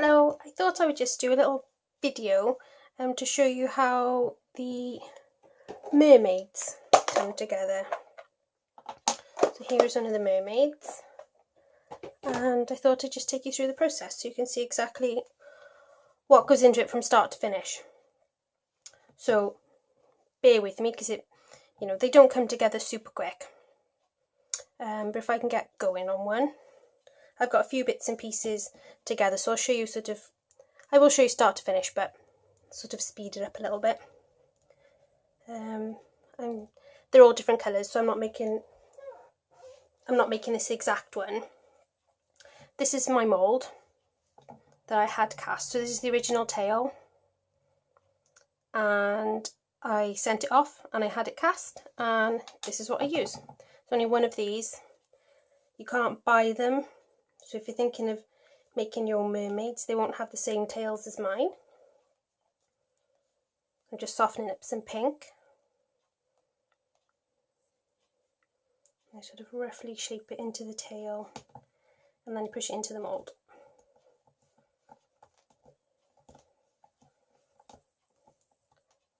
Hello, I thought I would just do a little video to show you how the mermaids come together. So here's one of the mermaids, and I thought I'd just take you through the process so you can see exactly what goes into it from start to finish. So bear with me because they don't come together super quick. But if I can get going on one, I've got a few bits and pieces together, so I'll show you I will show you start to finish, but sort of speed it up a little bit. They're all different colours, so I'm not making this exact one. This is my mould that I had cast. So this is the original tail, and I sent it off and I had it cast, and this is what I use. There's only one of these. You can't buy them, so if you're thinking of making your mermaids, they won't have the same tails as mine. I'm just softening up some pink. I sort of roughly shape it into the tail and then push it into the mould.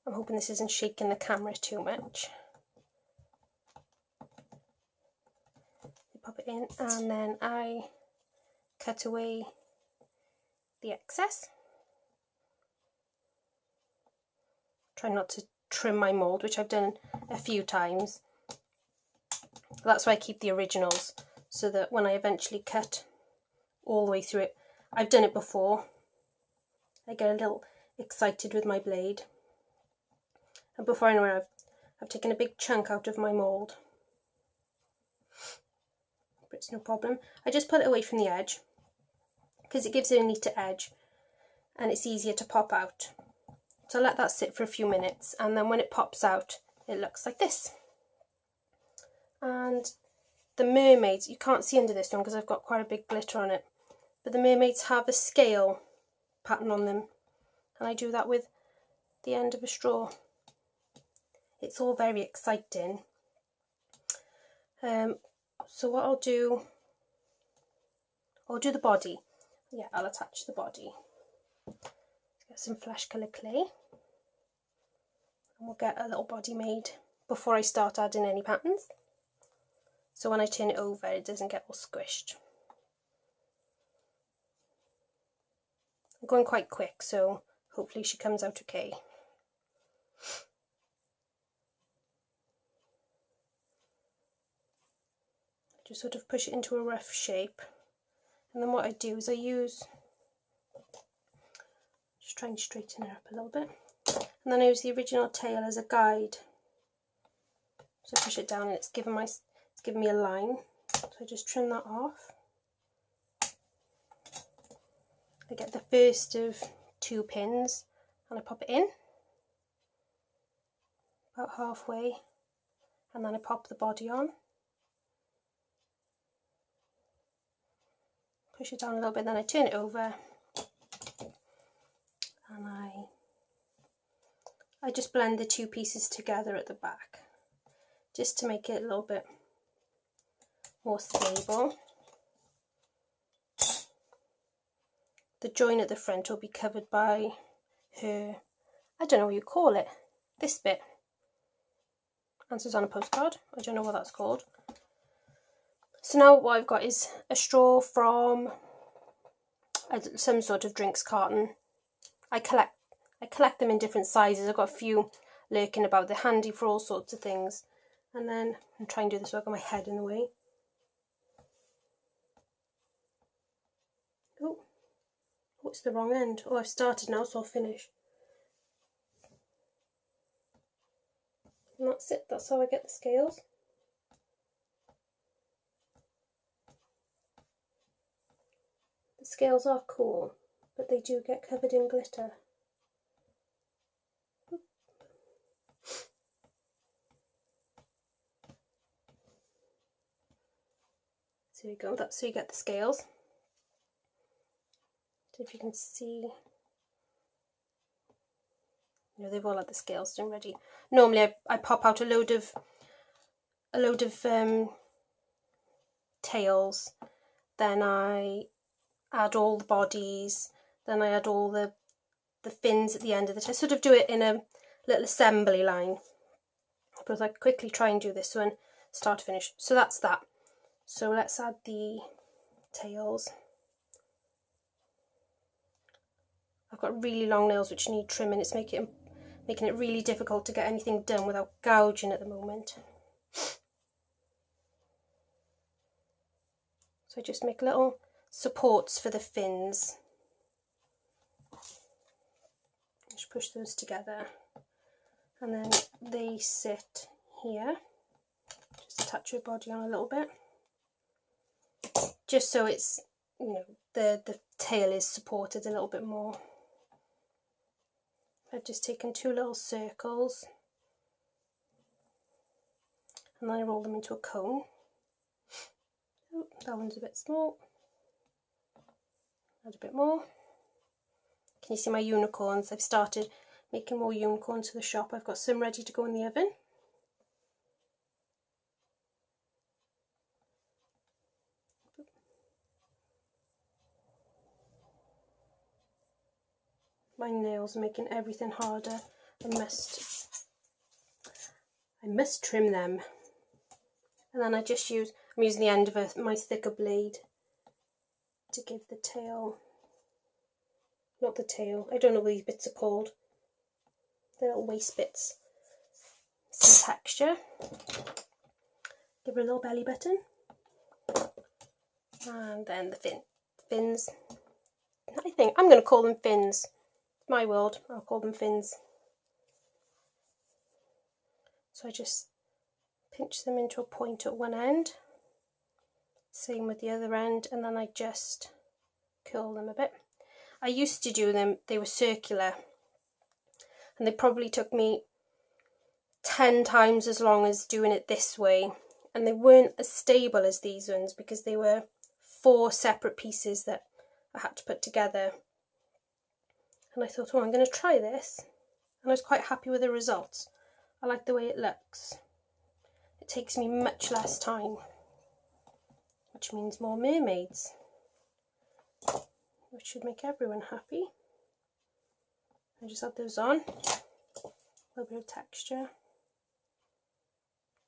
I'm hoping this isn't shaking the camera too much. I pop it in and then I cut away the excess. Try not to trim my mould, which I've done a few times. That's why I keep the originals, so that when I eventually cut all the way through it, I've done it before, I get a little excited with my blade. And before I know it, I've taken a big chunk out of my mould. But it's no problem. I just pull it away from the edge, because it gives it a neater edge and it's easier to pop out. So I let that sit for a few minutes, and then when it pops out, it looks like this. And the mermaids, you can't see under this one because I've got quite a big glitter on it, but the mermaids have a scale pattern on them, and I do that with the end of a straw. It's all very exciting. So what I'll do the body. Yeah, I'll attach the body. Get some flesh colour clay, and we'll get a little body made before I start adding any patterns, so when I turn it over it doesn't get all squished. I'm going quite quick, so hopefully she comes out okay. Just sort of push it into a rough shape, and then what I do is just try and straighten it up a little bit, and then I use the original tail as a guide. So I push it down and it's given me a line, so I just trim that off. I get the first of 2 pins and I pop it in about halfway, and then I pop the body on, push it down a little bit, then I turn it over, and I just blend the 2 pieces together at the back just to make it a little bit more stable. The join at the front will be covered by her, I don't know what you call it, this bit. Answers on a postcard, I don't know what that's called. So now what I've got is a straw from some sort of drinks carton. I collect them in different sizes. I've got a few lurking about. They're handy for all sorts of things. And then I'm trying to do this so I've got my head in the way. Oh, it's the wrong end. Oh, I've started now, so I'll finish. And that's it. That's how I get the scales. The scales are cool, but they do get covered in glitter. So there you go, that's so you get the scales. So if you can see, they've all had the scales done ready. Normally I pop out a load of tails, then I add all the bodies, then I add all the fins at the end of it. I sort of do it in a little assembly line, but I quickly try and do this one start to finish. So that's that. So let's add the tails. I've got really long nails which need trimming. It's making it really difficult to get anything done without gouging at the moment. So I just make little supports for the fins. Just push those together, and then they sit here. Just attach your body on a little bit, just so it's, you know, the tail is supported a little bit more. I've just taken 2 little circles and then I roll them into a cone. Oh, that one's a bit small. Add a bit more. Can you see my unicorns? I've started making more unicorns for the shop. I've got some ready to go in the oven. My nails are making everything harder. I must trim them. And then I'm using the end of my thicker blade to give the tail, not the tail, I don't know what these bits are called, the little waist bits, some texture. Give her a little belly button. And then the fins. I think I'm going to call them fins. My word, I'll call them fins. So I just pinch them into a point at one end, same with the other end, and then I just curl them a bit. I used to do them, they were circular, and they probably took me 10 times as long as doing it this way, and they weren't as stable as these ones because they were 4 separate pieces that I had to put together. And I thought, oh, I'm going to try this, and I was quite happy with the results. I like the way it looks. It takes me much less time, which means more mermaids, which should make everyone happy. I just add those on, a little bit of texture.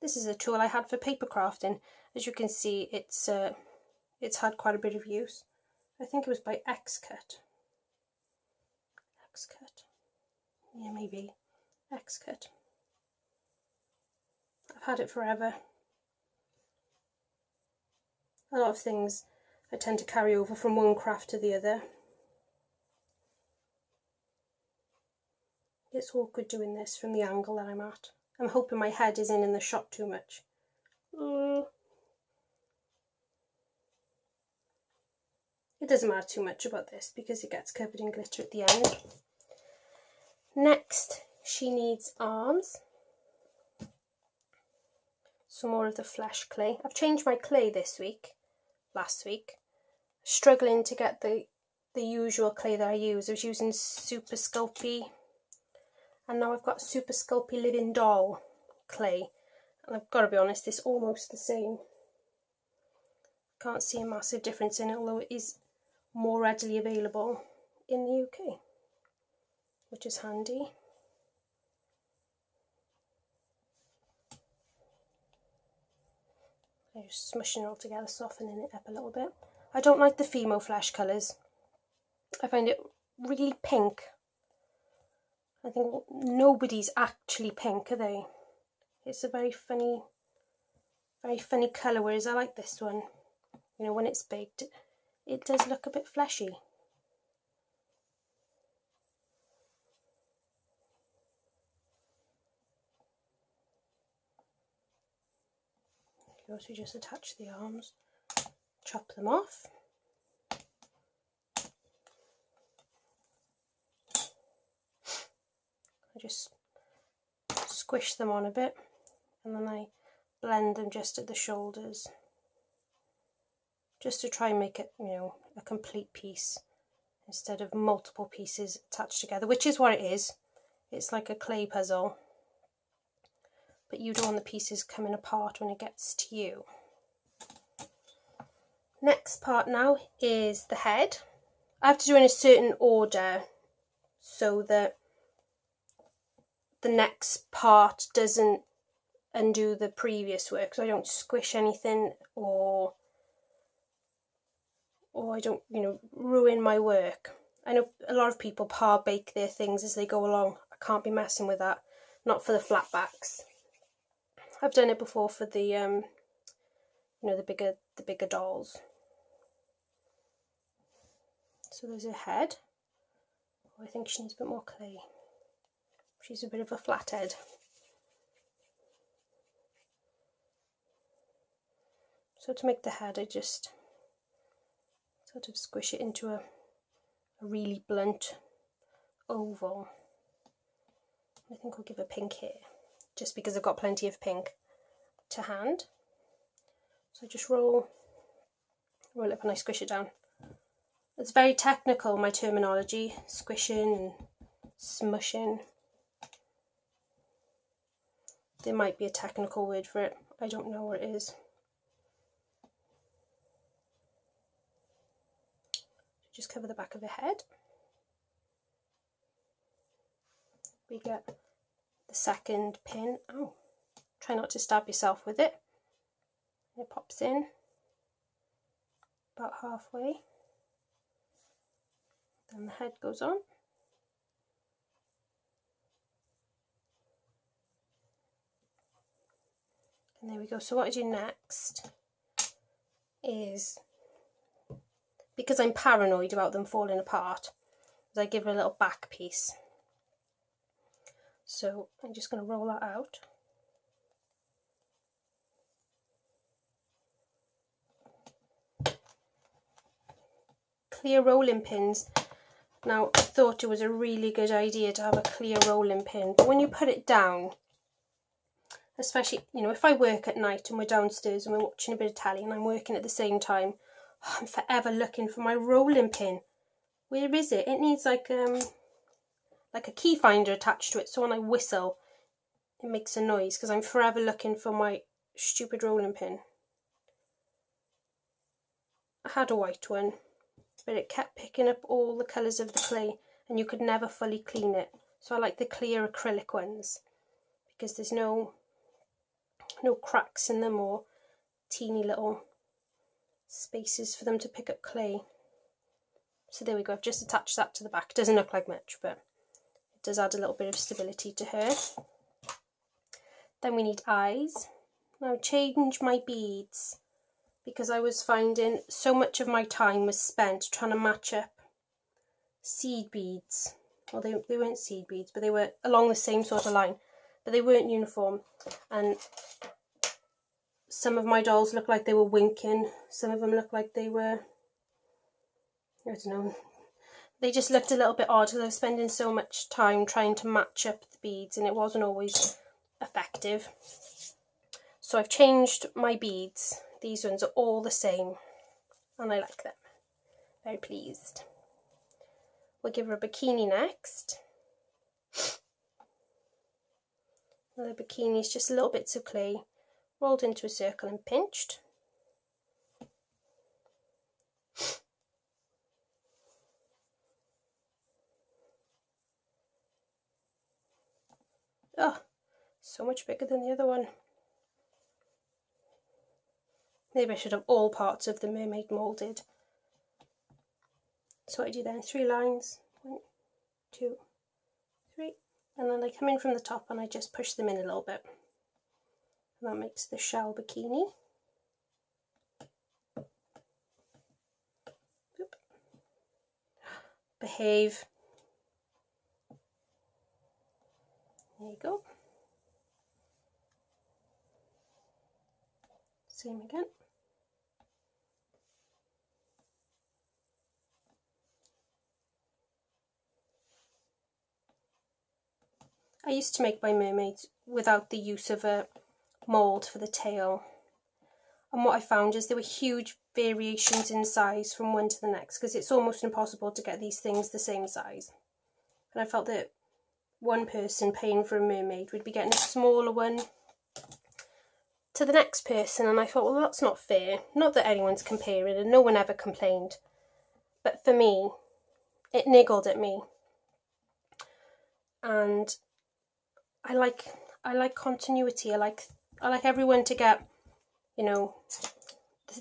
This is a tool I had for paper crafting. As you can see, it's had quite a bit of use. I think it was by X-Cut. Yeah, maybe X-Cut. I've had it forever. A lot of things I tend to carry over from one craft to the other. It's awkward doing this from the angle that I'm at. I'm hoping my head isn't in the shot too much. It doesn't matter too much about this because it gets covered in glitter at the end. Next, she needs arms. Some more of the flesh clay. I've changed my clay last week. Struggling to get the usual clay that I use. I was using Super Sculpey, and now I've got Super Sculpey Living Doll clay. And I've got to be honest, it's almost the same. Can't see a massive difference in it, although it is more readily available in the UK, which is handy. I'm just smushing it all together, softening it up a little bit. I don't like the Fimo Flash colours. I find it really pink. I think nobody's actually pink, are they? It's a very funny colour, whereas I like this one. You know, when it's baked, it does look a bit fleshy. You also just attach the arms, chop them off. I just squish them on a bit, and then I blend them just at the shoulders, just to try and make it, you know, a complete piece instead of multiple pieces attached together, which is what it is. It's like a clay puzzle, but you don't want the pieces coming apart when it gets to you. Next part now is the head. I have to do it in a certain order so that the next part doesn't undo the previous work, so I don't squish anything or I don't, you know, ruin my work. I know a lot of people par bake their things as they go along. I can't be messing with that. Not for the flat backs. I've done it before for the you know, the bigger dolls. So there's her head. I think she needs a bit more clay. She's a bit of a flathead. So to make the head, I just sort of squish it into a really blunt oval. I think I'll give her pink here, just because I've got plenty of pink to hand. So I just roll it up and I squish it down. It's very technical, my terminology, squishing and smushing. There might be a technical word for it, I don't know what it is. Just cover the back of the head. We get the second pin. Oh, try not to stab yourself with it. It pops in about halfway. Then the head goes on. And there we go. So what I do next is, because I'm paranoid about them falling apart, is I give her a little back piece. So I'm just going to roll that out. Clear rolling pins. Now, I thought it was a really good idea to have a clear rolling pin, but when you put it down, especially, you know, if I work at night and we're downstairs and we're watching a bit of telly and I'm working at the same time, I'm forever looking for my rolling pin. Where is it? It needs like a key finder attached to it, so when I whistle it makes a noise, because I'm forever looking for my stupid rolling pin. I had a white one, but it kept picking up all the colours of the clay and you could never fully clean it. So I like the clear acrylic ones because there's no cracks in them or teeny little spaces for them to pick up clay. So there we go, I've just attached that to the back. It doesn't look like much, but it does add a little bit of stability to her. Then we need eyes. Now change my beads, because I was finding so much of my time was spent trying to match up seed beads. Well, they weren't seed beads, but they were along the same sort of line, but they weren't uniform. And some of my dolls looked like they were winking. Some of them looked like they were, I don't know, they just looked a little bit odd because I was spending so much time trying to match up the beads and it wasn't always effective. So I've changed my beads. These ones are all the same and I like them. Very pleased. We'll give her a bikini next. Another bikini is just little bits of clay rolled into a circle and pinched. Oh, so much bigger than the other one. Maybe I should have all parts of the mermaid moulded. So what I do then, 3 lines, 1, 2, 3, and then I come in from the top and I just push them in a little bit. And that makes the shell bikini. Oop. Behave. There you go. Same again. I used to make my mermaids without the use of a mould for the tail, and what I found is there were huge variations in size from one to the next, because it's almost impossible to get these things the same size. And I felt that one person paying for a mermaid would be getting a smaller one to the next person, and I thought, well, that's not fair. Not that anyone's comparing and no one ever complained, but for me it niggled at me. And I like continuity. I like everyone to get, you know,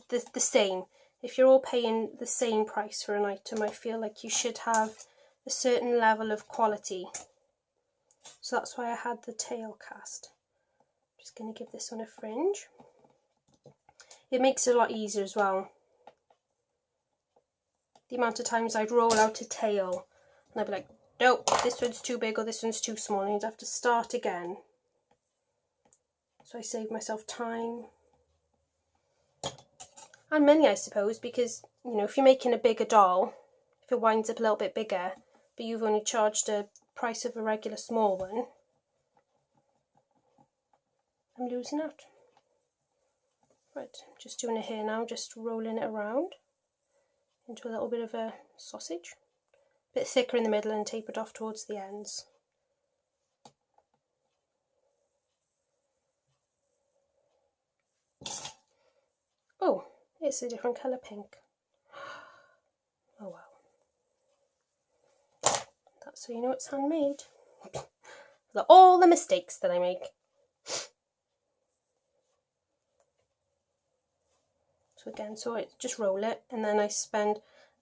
the same. If you're all paying the same price for an item, I feel like you should have a certain level of quality. So that's why I had the tail cast. I'm just going to give this one a fringe. It makes it a lot easier as well. The amount of times I'd roll out a tail and I'd be like, nope, this one's too big or this one's too small, and I'd have to start again. So I saved myself time. And money, I suppose, because, you know, if you're making a bigger doll, if it winds up a little bit bigger, but you've only charged the price of a regular small one, I'm losing out. Right, just doing it here now, just rolling it around into a little bit of a sausage. A bit thicker in the middle and tapered off towards the ends. Oh, it's a different colour pink. Oh wow. That's so you know it's handmade. All the mistakes that I make. So again, so I just roll it and then I spend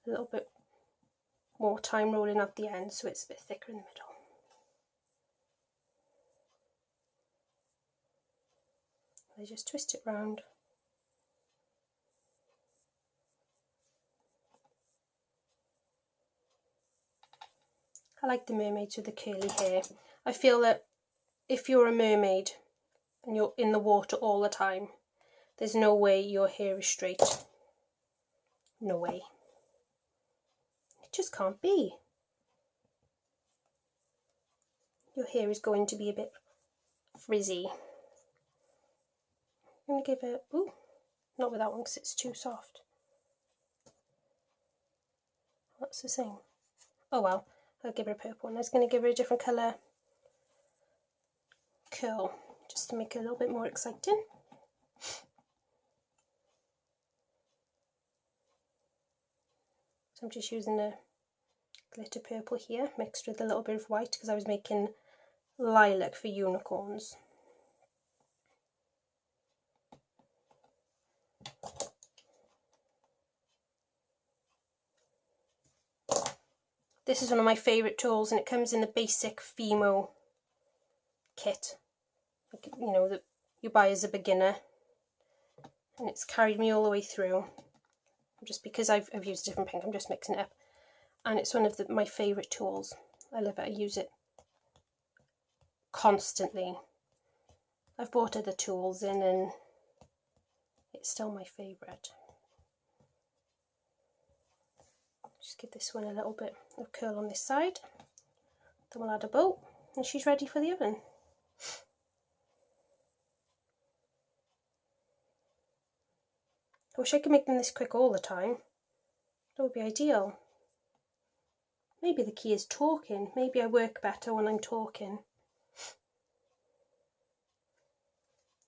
a little bit more time rolling out the ends so it's a bit thicker in the middle. I just twist it round. I like the mermaids with the curly hair. I feel that if you're a mermaid and you're in the water all the time, there's no way your hair is straight. No way. It just can't be. Your hair is going to be a bit frizzy. I'm going to give it, ooh, not with that one because it's too soft. That's the same. Oh well, I'll give her a purple one. I was going to give her a different colour curl, just to make it a little bit more exciting. So I'm just using a glitter purple here, mixed with a little bit of white because I was making lilac for unicorns. This is one of my favourite tools, and it comes in the basic Fimo kit, like, you know, that you buy as a beginner, and it's carried me all the way through. Just because I've used a different pink, I'm just mixing it up, and it's one of my favourite tools. I love it. I use it constantly. I've bought other tools in and it's still my favourite. Just give this one a little bit of curl on this side, then we'll add a bow and she's ready for the oven. I wish I could make them this quick all the time. That would be ideal. Maybe the key is talking. Maybe I work better when I'm talking.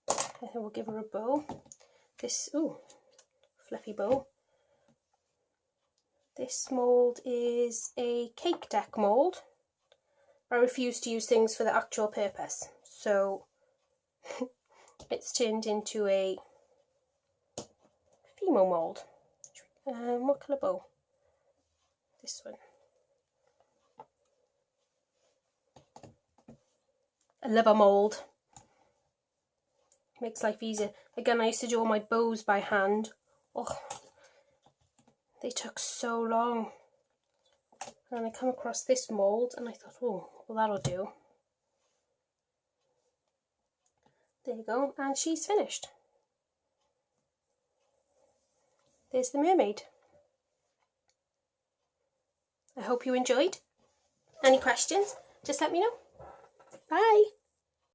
And then we'll give her a bow. This, ooh, fluffy bow. This mould is a cake deck mould. I refuse to use things for the actual purpose, so it's turned into a Fimo mould. What colour bow? This one. I love a mould. Makes life easier. Again, I used to do all my bows by hand. Oh, they took so long. And I come across this mould and I thought, oh, well, that'll do. There you go, and she's finished. There's the mermaid. I hope you enjoyed. Any questions? Just let me know. Bye.